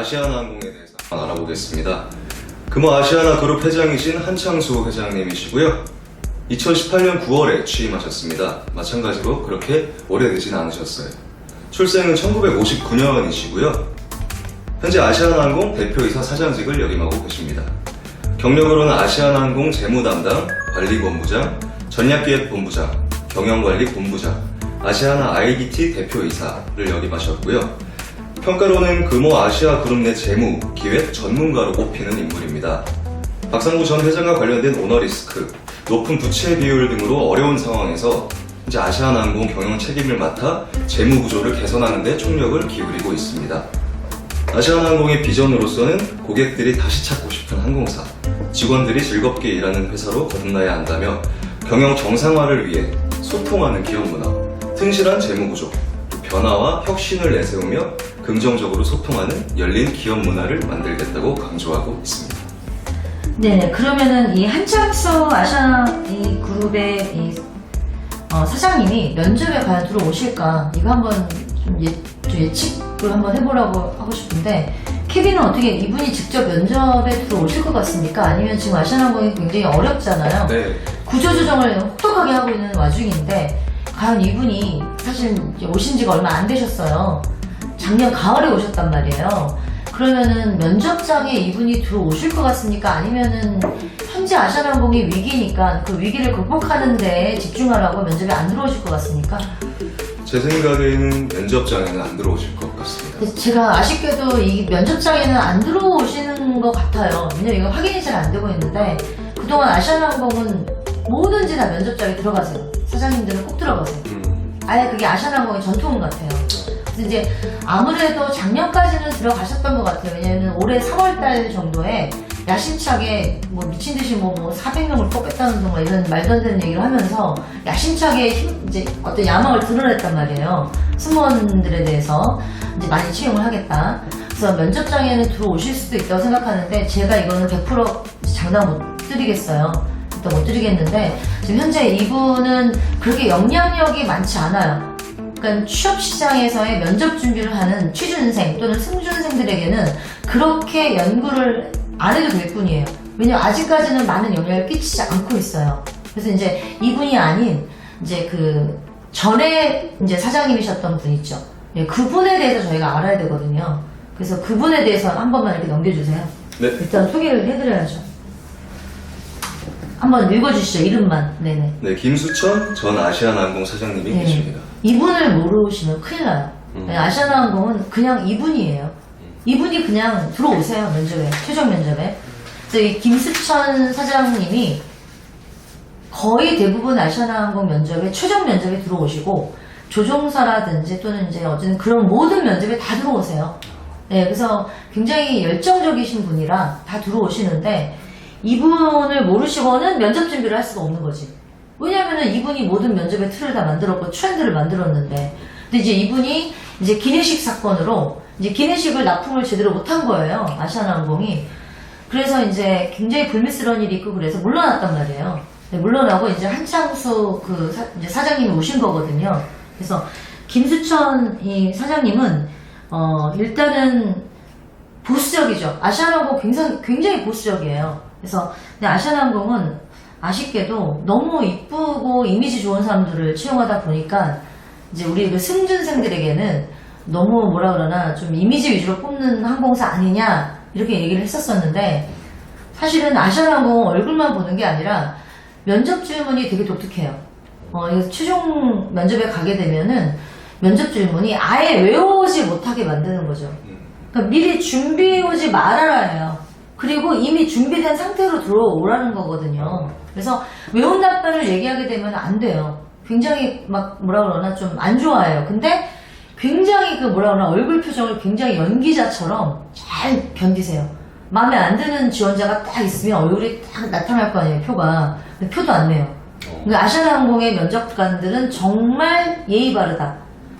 아시아나항공에 대해서 알아보겠습니다. 금호 아시아나 그룹 회장이신 한창수 회장님이시고요. 2018년 9월에 취임하셨습니다. 마찬가지로 그렇게 오래되진 않으셨어요. 출생은 1959년이시고요. 현재 아시아나항공 대표이사 사장직을 역임하고 계십니다. 경력으로는 아시아나항공 재무담당, 관리본부장, 전략기획본부장, 경영관리본부장, 아시아나 IDT 대표이사를 역임하셨고요. 평가로는 금호 아시아 그룹 내 재무, 기획 전문가로 꼽히는 인물입니다. 박상구 전 회장과 관련된 오너리스크, 높은 부채 비율 등으로 어려운 상황에서 이제 아시아나항공 경영 책임을 맡아 재무 구조를 개선하는 데 총력을 기울이고 있습니다. 아시아나항공의 비전으로서는 고객들이 다시 찾고 싶은 항공사, 직원들이 즐겁게 일하는 회사로 거듭나야 한다며 경영 정상화를 위해 소통하는 기업 문화, 튼실한 재무 구조, 변화와 혁신을 내세우며 긍정적으로 소통하는 열린 기업 문화를 만들겠다고 강조하고 있습니다. 네, 그러면은 이 한창수 아시아나 이 그룹의 이 사장님이 면접에 과연 들어오실까? 이거 한번 좀 예측을 한번 해보라고 하고 싶은데, 케빈은 어떻게 이분이 직접 면접에 들어오실 것 같습니까? 아니면 지금 아시아나항공이 굉장히 어렵잖아요. 네. 구조조정을 혹독하게 하고 있는 와중인데, 과연 이분이 사실 이제 오신 지가 얼마 안 되셨어요. 작년 가을에 오셨단 말이에요. 그러면은 면접장에 이분이 들어오실 것 같습니까? 아니면은 현재 아시아나항공이 위기니까 그 위기를 극복하는 데 집중하라고 면접에 안 들어오실 것 같습니까? 제 생각에는 면접장에는 안 들어오실 것 같습니다. 제가 아쉽게도 이 면접장에는 안 들어오시는 것 같아요. 왜냐면 이거 확인이 잘 안 되고 있는데, 그동안 아시아나항공은 뭐든지 다 면접장에 들어가세요. 사장님들은 꼭 들어가세요. 아예 그게 아시아나항공의 전통 같아요. 그래서 이제 아무래도 작년까지는 들어가셨던 것 같아요. 왜냐면 올해 3월달 정도에 야심차게 뭐 미친듯이 뭐 400명을 뽑겠다는 둥 이런 말도 안 되는 얘기를 하면서 야심차게 이제 어떤 야망을 드러냈단 말이에요. 승무원들에 대해서 이제 많이 채용을 하겠다. 그래서 면접장에는 들어오실 수도 있다고 생각하는데, 제가 이거는 100% 장담 못 드리겠어요. 못 드리겠는데, 지금 현재 이분은 그렇게 영향력이 많지 않아요. 그러니까 취업시장에서의 면접 준비를 하는 취준생 또는 승준생들에게는 그렇게 연구를 안 해도 될 뿐이에요. 왜냐면 아직까지는 많은 영향을 끼치지 않고 있어요. 그래서 이제 이분이 아닌 이제 그 전에 이제 사장님이셨던 분 있죠. 예, 그분에 대해서 저희가 알아야 되거든요. 그래서 그분에 대해서 한 번만 이렇게 넘겨주세요. 네. 일단 소개를 해드려야죠. 한번 읽어주시죠, 이름만. 네네. 네, 김수천 전 아시아나항공 사장님이 계십니다. 이분을 모르시면 큰일 나요. 아시아나항공은 그냥 이분이에요. 이분이 그냥 들어오세요, 면접에. 최종 면접에. 그래서 이 김수천 사장님이 거의 대부분 아시아나항공 면접에, 최종 면접에 들어오시고, 조종사라든지 또는 이제 어쨌든 그런 모든 면접에 다 들어오세요. 네, 그래서 굉장히 열정적이신 분이라 다 들어오시는데, 이분을 모르시고는 면접 준비를 할 수가 없는 거지. 왜냐면은 이분이 모든 면접의 틀을 다 만들었고 트렌드를 만들었는데, 근데 이제 이분이 이제 기내식 사건으로 이제 기내식을 납품을 제대로 못한 거예요, 아시아나항공이. 그래서 이제 굉장히 불미스러운 일이 있고 그래서 물러났단 말이에요. 물러나고 이제 한창수 그 이제 사장님이 오신 거거든요. 그래서 김수천 이 사장님은 일단은 보수적이죠. 아시아나항공 굉장히 보수적이에요. 그래서 근데 아시아나항공은 아쉽게도 너무 이쁘고 이미지 좋은 사람들을 채용하다 보니까 이제 우리 그 승준생들에게는 너무 뭐라 그러나 좀 이미지 위주로 뽑는 항공사 아니냐 이렇게 얘기를 했었었는데, 사실은 아시아나항공 얼굴만 보는 게 아니라 면접 질문이 되게 독특해요. 최종 면접에 가게 되면은 면접 질문이 아예 외워오지 못하게 만드는 거죠. 그러니까 미리 준비해오지 말아라 해요. 그리고 이미 준비된 상태로 들어오라는 거거든요. 그래서 외운 답변을 얘기하게 되면 안 돼요. 굉장히 막 뭐라 그러나 좀 안 좋아해요. 근데 굉장히 그 뭐라 그러나 얼굴 표정을 굉장히 연기자처럼 잘 견디세요. 마음에 안 드는 지원자가 딱 있으면 얼굴이 딱 나타날 거 아니에요, 표가. 근데 표도 안 내요. 그러니까 아시아나항공의 면접관들은 정말 예의 바르다.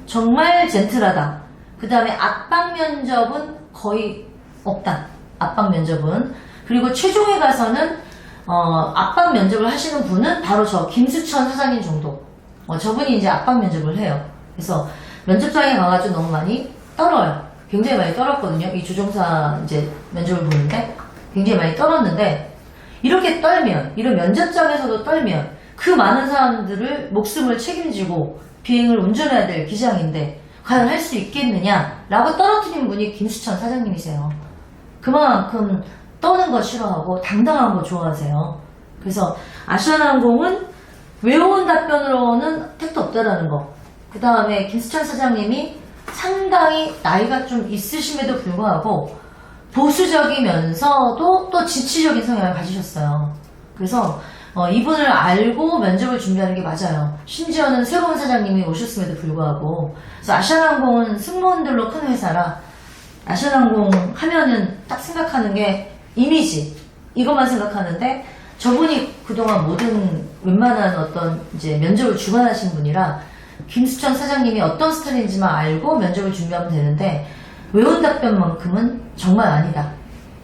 정말 젠틀하다. 그 다음에 압박 면접은 거의 없다. 압박 면접은. 그리고 최종에 가서는 압박 면접을 하시는 분은 바로 저 김수천 사장님 정도. 저분이 이제 압박 면접을 해요. 그래서 면접장에 가가지고 너무 많이 떨어요. 굉장히 많이 떨었거든요. 이 조종사 이제 면접을 보는데 굉장히 많이 떨었는데 이렇게 떨면, 이런 면접장에서도 떨면 그 많은 사람들을 목숨을 책임지고 비행을 운전해야 될 기장인데 과연 할 수 있겠느냐라고 떨어뜨린 분이 김수천 사장님이세요. 그만큼 떠는 거 싫어하고 당당한 거 좋아하세요. 그래서 아시아나항공은 외워온 답변으로는 택도 없다라는 거. 그 다음에 김수천 사장님이 상당히 나이가 좀 있으심에도 불구하고 보수적이면서도 또 지치적인 성향을 가지셨어요. 그래서 이분을 알고 면접을 준비하는 게 맞아요. 심지어는 새로운 사장님이 오셨음에도 불구하고. 그래서 아시아나항공은 승무원들로 큰 회사라 아시아나항공 하면은 딱 생각하는 게 이미지 이것만 생각하는데 저분이 그동안 모든 웬만한 어떤 이제 면접을 주관하신 분이라 김수천 사장님이 어떤 스타일인지만 알고 면접을 준비하면 되는데 외운 답변만큼은 정말 아니다.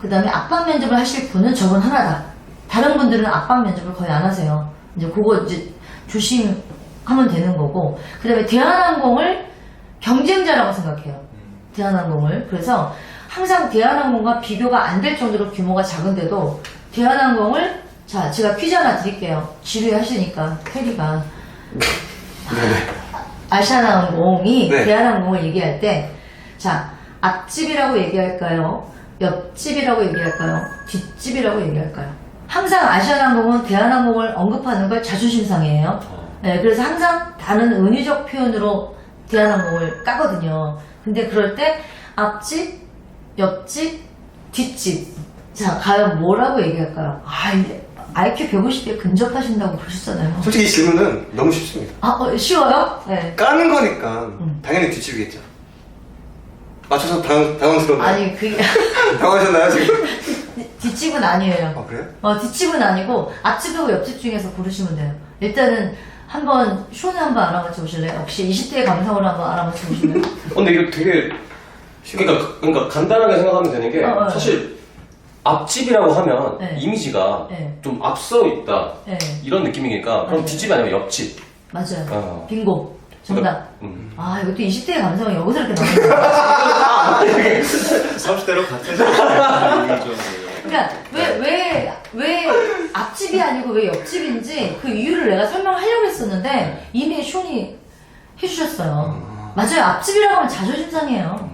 그 다음에 압박 면접을 하실 분은 저분 하나다. 다른 분들은 압박 면접을 거의 안 하세요. 이제 그거 이제 조심하면 되는 거고. 그 다음에 대한항공을 경쟁자라고 생각해요. 대한항공을. 그래서 항상 대한항공과 비교가 안 될 정도로 규모가 작은데도 대한항공을 자, 제가 퀴즈 하나 드릴게요. 지루해하시니까 테리가 아시아나항공이 네. 대한항공을 얘기할 때 자, 앞집이라고 얘기할까요? 옆집이라고 얘기할까요? 뒷집이라고 얘기할까요? 항상 아시아나항공은 대한항공을 언급하는 걸 자존심 상해요. 네, 그래서 항상 다른 은유적 표현으로 대한항공을 까거든요. 근데 그럴 때 앞집, 옆집, 뒷집. 자, 과연 뭐라고 얘기할까요? 아, 이게 IQ 150에 근접하신다고 보셨잖아요. 솔직히 이 질문은 너무 쉽습니다. 아, 쉬워요? 네. 까는 거니까 당연히 뒷집이겠죠. 맞춰서 당황스러운데. 아니, 그게. 당황하셨나요 지금? 뒷집은 아니에요. 아 그래요? 뒷집은 아니고 앞집하고 옆집 중에서 고르시면 돼요. 일단은 한번 쇼는 한번 알아맞혀 보실래요? 혹시 20대의 감성을 한번 알아맞혀 보실래요? 근데 이게 되게 그러니까 간단하게 생각하면 되는 게 사실 앞집이라고 하면 네. 이미지가 네. 좀 앞서 있다 네. 이런 느낌이니까 그럼 맞아요. 뒷집이 아니면 옆집. 맞아요. 빙고. 정답. 음. 아, 이것도 20대의 감성이 여기서 이렇게 나오는 거야. 30대로 같은 사람이 좀. 그러니까 왜 앞집이 아니고 왜 옆집인지 그 이유를 내가 설명하려고 했었는데 이미 쇼니 해주셨어요. 맞아요. 앞집이라고 하면 자존심 상해요.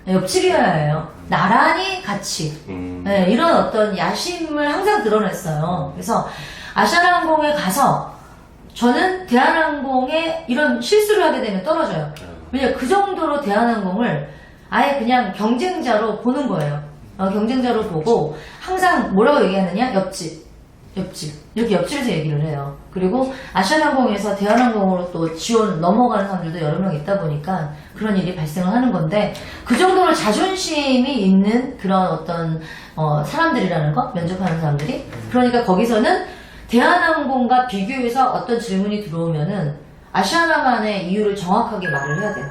네, 옆집이어야 해요. 나란히 같이. 네, 이런 어떤 야심을 항상 드러냈어요. 그래서 아시아나항공에 가서 저는 대한항공에 이런 실수를 하게 되면 떨어져요. 왜냐면 그 정도로 대한항공을 아예 그냥 경쟁자로 보는 거예요. 경쟁자로 보고 항상 뭐라고 얘기하느냐? 옆집. 이렇게 옆집에서 얘기를 해요. 그리고 아시아나항공에서 대한항공으로 또 지원 넘어가는 사람들도 여러 명 있다 보니까 그런 일이 발생을 하는 건데 그 정도로 자존심이 있는 그런 어떤 사람들이라는 거? 면접하는 사람들이. 그러니까 거기서는 대한항공과 비교해서 어떤 질문이 들어오면은 아시아나만의 이유를 정확하게 말을 해야 돼요.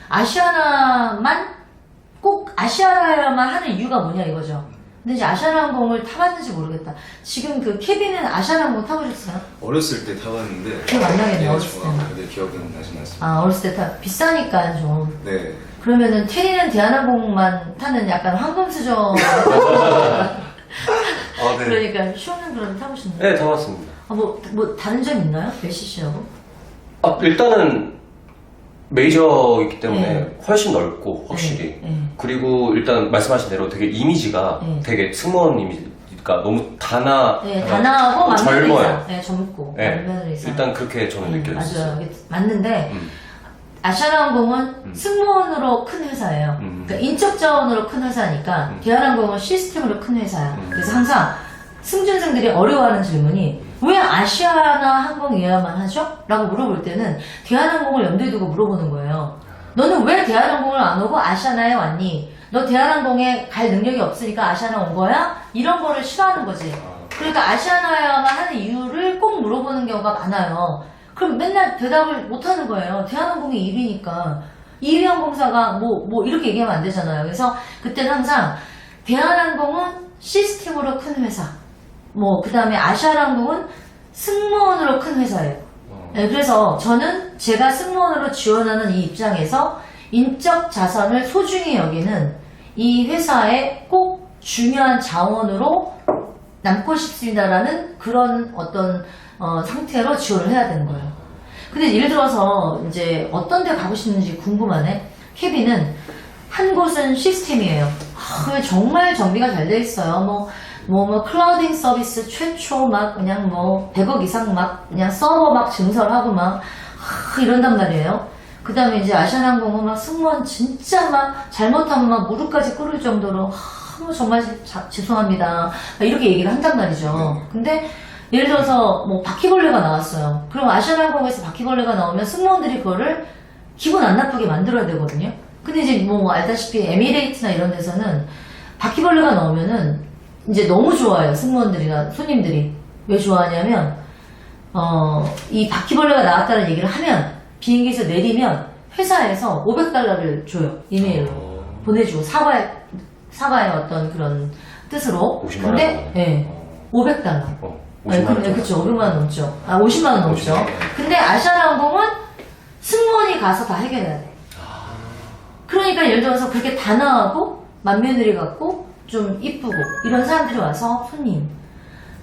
아시아나만 꼭 아시아나야만 하는 이유가 뭐냐 이거죠. 근데 이제 아시아나항공을 타봤는지 모르겠다. 지금 그 케빈은 아시아나항공 타보셨어요? 어렸을 때 타봤는데. 기억 안 나겠네요, 네, 어렸을 좋아. 때는. 근데 기억은 나진 않습니다. 아, 어렸을 때 비싸니까 좀. 네. 그러면은 테리는 대한항공만 타는 약간 황금수저. 아 네. 그러니까 쇼는 그럼 타보셨나요? 네, 다 왔습니다. 뭐 다른 점 있나요? LCC하고? 일단은 메이저이기 때문에 네. 훨씬 넓고 확실히 네. 그리고 일단 말씀하신 대로 되게 이미지가 네. 되게 승무원 이미지가 너무 네, 단아하고 젊어요. 만면의사. 네, 젊고 네. 만면의사. 일단 그렇게 저는 느껴졌어요. 맞아요. 이게 맞는데 음. 아시아나항공은 승무원으로 큰 회사예요. 그러니까 인적 자원으로 큰 회사니까 대한항공은 시스템으로 큰 회사야. 그래서 항상 승준생들이 어려워하는 질문이 왜 아시아나 항공이어야만 하죠? 라고 물어볼 때는 대한항공을 염두에 두고 물어보는 거예요. 너는 왜 대한항공을 안 오고 아시아나에 왔니? 너 대한항공에 갈 능력이 없으니까 아시아나 온 거야? 이런 거를 싫어하는 거지. 그러니까 아시아나야만 하는 이유를 꼭 물어보는 경우가 많아요. 그럼 맨날 대답을 못 하는 거예요. 대한항공이 1위니까. 2위 항공사가 뭐 이렇게 얘기하면 안 되잖아요. 그래서 그때는 항상 대한항공은 시스템으로 큰 회사. 그 다음에 아시아나항공은 승무원으로 큰 회사예요. 네, 그래서 저는 제가 승무원으로 지원하는 이 입장에서 인적 자산을 소중히 여기는 이 회사의 꼭 중요한 자원으로 남고 싶습니다라는 그런 어떤 상태로 지원을 해야 되는 거예요. 근데 예를 들어서 이제 어떤 데 가고 싶은지 궁금하네. 케빈은 한 곳은 시스템이에요. 정말 정비가 잘 돼 있어요. 클라우딩 서비스 최초 막 그냥 100억 이상 막 그냥 서버 막 증설하고 막 이런단 말이에요. 그 다음에 이제 아시아나항공은 막 승무원 진짜 막 잘못하면 막 무릎까지 꿇을 정도로 정말 죄송합니다. 이렇게 얘기를 한단 말이죠. 근데 예를 들어서 바퀴벌레가 나왔어요. 그럼 아시아나항공에서 바퀴벌레가 나오면 승무원들이 그거를 기분 안 나쁘게 만들어야 되거든요. 근데 이제 알다시피 에미레이트나 이런 데서는 바퀴벌레가 나오면은 이제 너무 좋아요. 승무원들이나 손님들이. 왜 좋아하냐면 이 바퀴벌레가 나왔다는 얘기를 하면 비행기에서 내리면 회사에서 $500를 줘요. 이메일로 보내주고 사과의 어떤 그런 뜻으로. 50만 근데 네, $500. 50만 원. 네, 그쵸. 500만 원 넘죠. 50만 원 넘죠. 50만 원. 근데 아시아나항공은 승무원이 가서 다 해결해야 돼. 그러니까 예를 들어서 그렇게 단아하고 맏며느리 같고 좀 이쁘고 이런 사람들이 와서 손님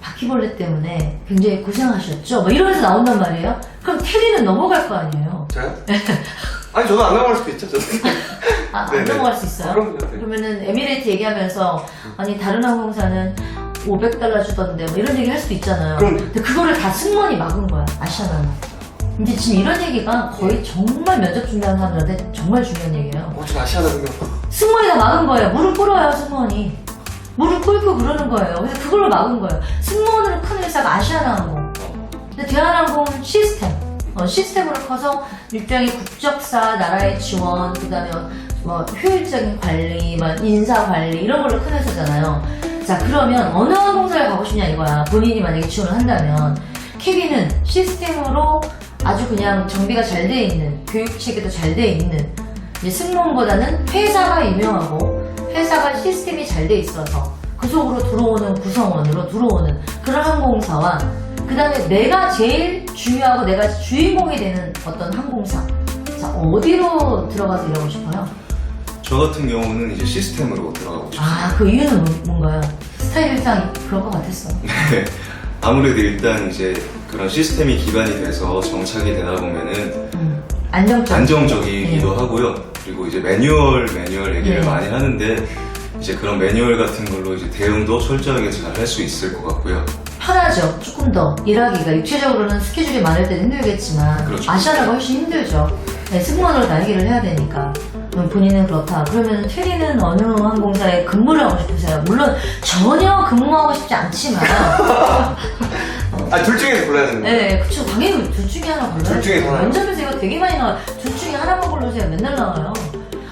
바퀴벌레 때문에 굉장히 고생하셨죠? 이러면서 나온단 말이에요. 그럼 테리는 넘어갈 거 아니에요. 저요? 아니 저도 안 넘어갈 수도 있죠. 저도. 안 네네. 넘어갈 수 있어요? 그럼요. 네. 그러면은 에미레이트 얘기하면서 아니 다른 항공사는 $500 주던데 이런 얘기 할 수도 있잖아요. 그럼- 근데 그거를 다 승무원이 막은 거야. 아시아나는. 이제 지금 이런 얘기가 거의 정말 면접 준비하는 사람들한테 정말 중요한 얘기예요. 저 아시아나 분명. 승무원이 다 막은 거예요. 무릎 꿇어요, 승무원이. 무릎 꿇고 그러는 거예요. 그래서 그걸로 막은 거예요. 승무원으로 큰 회사가 아시아나항공. 근데 대한항공은 시스템으로 커서 일종의 국적사, 나라의 지원, 그 다음에 효율적인 관리, 인사 관리, 이런 걸로 큰 회사잖아요. 자, 그러면 어느 항공사에 가고 싶냐 이거야. 본인이 만약에 지원을 한다면. 케빈은 시스템으로 아주 그냥 정비가 잘 돼 있는, 교육 체계도 잘 돼 있는, 이제 승무원보다는 회사가 유명하고, 회사가 시스템이 잘 돼 있어서 그 속으로 들어오는 구성원으로 들어오는 그런 항공사와 그 다음에 내가 제일 중요하고 내가 주인공이 되는 어떤 항공사. 자, 어디로 들어가서 일하고 싶어요? 저 같은 경우는 이제 시스템으로 들어가고 싶습니다. 그 이유는 뭔가요? 스타일상 그럴 것 같았어. 네. 아무래도 일단 이제 그런 시스템이 기반이 돼서 정착이 되다 보면은 안정적이기도 하고요. 그리고 이제 매뉴얼 얘기를 네. 많이 하는데 이제 그런 매뉴얼 같은 걸로 이제 대응도 철저하게 잘 할 수 있을 것 같고요. 편하죠. 조금 더 일하기가 육체적으로는 스케줄이 많을 때는 힘들겠지만 그렇죠. 아시아나가 훨씬 힘들죠. 네, 승무원으로 다 해결을 해야 되니까. 본인은 그렇다. 그러면 테리는 어느 항공사에 근무를 하고 싶으세요? 물론 전혀 근무하고 싶지 않지만 둘 중에서 골라야 되는 거예요. 네, 그쵸. 당연히 둘 중에 하나 골라요. 둘 중에 하나. 면접에서 이거 되게 많이 나와요. 둘 중에 하나만 골라주세요. 맨날 나와요.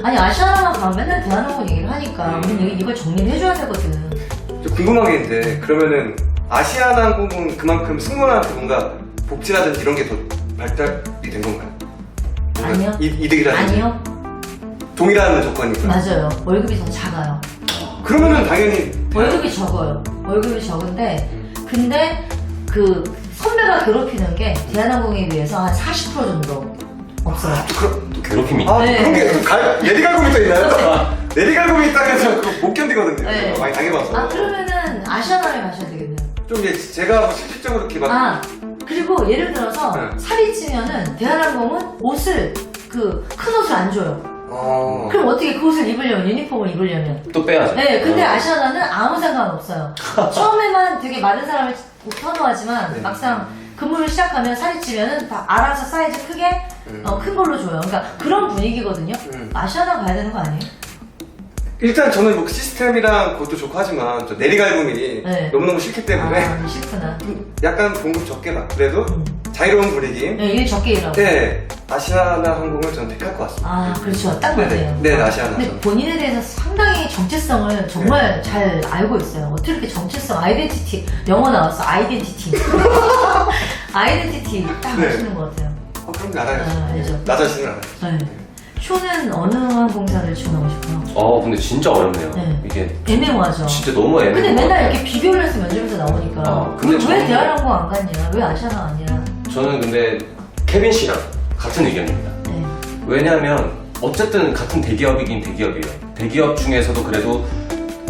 아니, 아시아나만 가면 맨날 대한항공 얘기를 하니까 우리는 이걸 정리를 해줘야 되거든. 저 궁금한 게 있는데 그러면은 아시아나항공은 그만큼 승무원한테 뭔가 복지라든지 이런 게 더 발달이 된 건가요? 뭔가 아니요. 이득이라든지 아니요. 동일한 조건이니까. 맞아요. 월급이 더 작아요. 그러면은 당연히 월급이 적어요. 월급이 적은데, 근데 그 선배가 괴롭히는 게 대한항공에 비해서 한 40% 정도 없어요. 또 괴롭힘이. 네. 그런 게 내리갈굼이 또 있나요? 내리갈굼이 있다면 그거 못 견디거든요. 네. 제가 많이 당해봐서. 그러면은 아시아나를 가셔야 되겠네요. 좀 이제 제가 실질적으로 이렇게 막 그리고 예를 들어서 네. 살이 찌면은 대한항공은 옷을 큰 옷을 안 줘요. 그럼 어떻게 그 옷을 입으려면, 유니폼을 입으려면? 또 빼야죠. 네, 근데 아시아나는 아무 상관없어요. 처음에만 되게 마른 사람을 선호하지만 막상 근무를 시작하면 살이 찌면은 다 알아서 사이즈 크게 큰 걸로 줘요. 그러니까 그런 분위기거든요. 아시아나 가야 되는 거 아니에요? 일단 저는 뭐 시스템이랑 그것도 좋고 하지만 저 내리갈굼이 네. 너무너무 싫기 때문에 싫구나. 약간 봉급 적게 받 그래도 자유로운 분위기. 네, 일 적게 일하고. 네, 아시아나항공을 저는 택할 것 같습니다. 그렇죠. 딱 네네. 맞아요. 네, 아시아나. 근데 본인에 대해서 상당히 정체성을 정말 잘 알고 있어요. 어떻게 이렇게 정체성, 아이덴티티, 영어 나왔어. 아이덴티티. 아이덴티티 딱 네. 하시는 것 같아요. 그럼 알아요. 알죠. 나 자신을 알아요. 네. 쇼는 어느 항공사를 지원하고 싶어요? 근데 진짜 어렵네요. 네. 이게 애매모하죠. 진짜 너무 애매해요. 근데 맨날 이렇게 비교를 해서 면접에서 나오니까. 근데 왜 저는- 대한항공 안 갔냐? 왜 아시아나 아니야? 저는 근데 케빈 씨랑 같은 의견입니다. 네. 왜냐하면 어쨌든 같은 대기업이긴 대기업이에요. 대기업 중에서도 그래도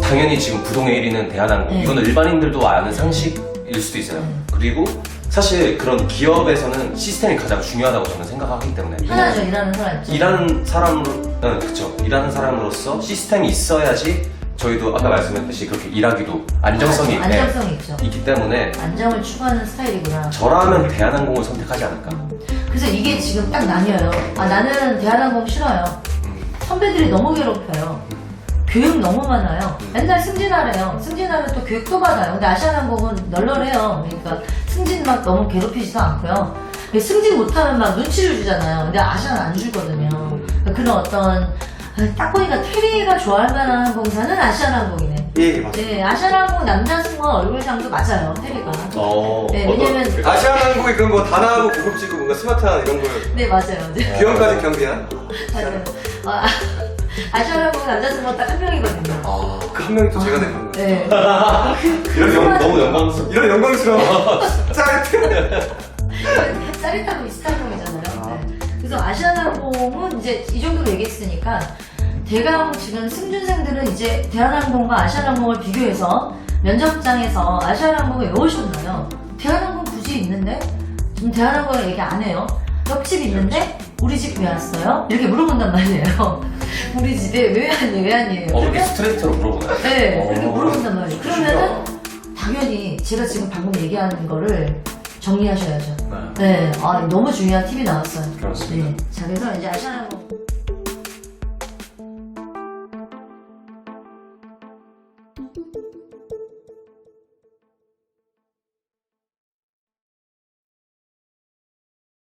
당연히 지금 부동의 1위는 대한항공. 네. 이거는 일반인들도 아는 상식일 수도 있어요. 그리고 사실 그런 기업에서는 시스템이 가장 중요하다고 저는 생각하기 때문에 편하죠, 일하는 사람 입장. 일하는 사람으로, 그쵸. 일하는 사람으로서 시스템이 있어야지 저희도 아까 말씀했듯이 그렇게 일하기도 안정성이 안정성이 있죠. 있기 때문에 안정을 추구하는 스타일이구나. 저라면 대한항공을 선택하지 않을까. 그래서 이게 지금 딱 나뉘어요. 아, 나는 대한항공 싫어요. 선배들이 너무 괴롭혀요. 교육 너무 많아요. 맨날 승진하래요. 승진하면 또 교육도 받아요. 근데 아시아나항공은 널널해요. 그러니까 승진 막 너무 괴롭히지도 않고요. 승진 못하면 막 눈치를 주잖아요. 근데 아시아는 안 주거든요. 그러니까 그런 어떤 딱 보니까 테리가 좋아할 만한 항공사는 아시아나항공이네. 예, 맞아요. 네, 아시아나항공 남자 승무원 얼굴상도 맞아요. 테리가. 네, 왜냐면 아시아나항공이 그런 거 다 나하고 고급지고 뭔가 스마트한 이런 걸 네, 맞아요. 네. 비용까지 경비한 맞아요. 아시아나항공 남자 승무원 딱 한 명이거든요. 그 한 명이 또 제가 된 건가요? 네. 너무 영광스러워. 이런 영광스러워. 짜릿하고 스타일이잖아요. 네. 그래서 아시아나항공은 이제 이 정도로 얘기했으니까 대강 지금 승준생들은 이제 대한항공과 아시아나항공을 비교해서 면접장에서 아시아나항공을 왜 오셨나요? 대한항공 굳이 있는데? 지금 대한항공을 얘기 안 해요. 옆집 있는데? 우리 집 왜 왔어요? 이렇게 물어본단 말이에요. 우리 집에 왜 왔니? 그렇게 스트레이트로 물어보나요? 네, 그렇게 물어본단 말이에요. 그러면은 당연히 제가 지금 방금 얘기하는 거를 정리하셔야죠. 네, 아, 너무 중요한 팁이 나왔어요. 그렇습니다. 네, 자, 그래서 이제 아시아나항공.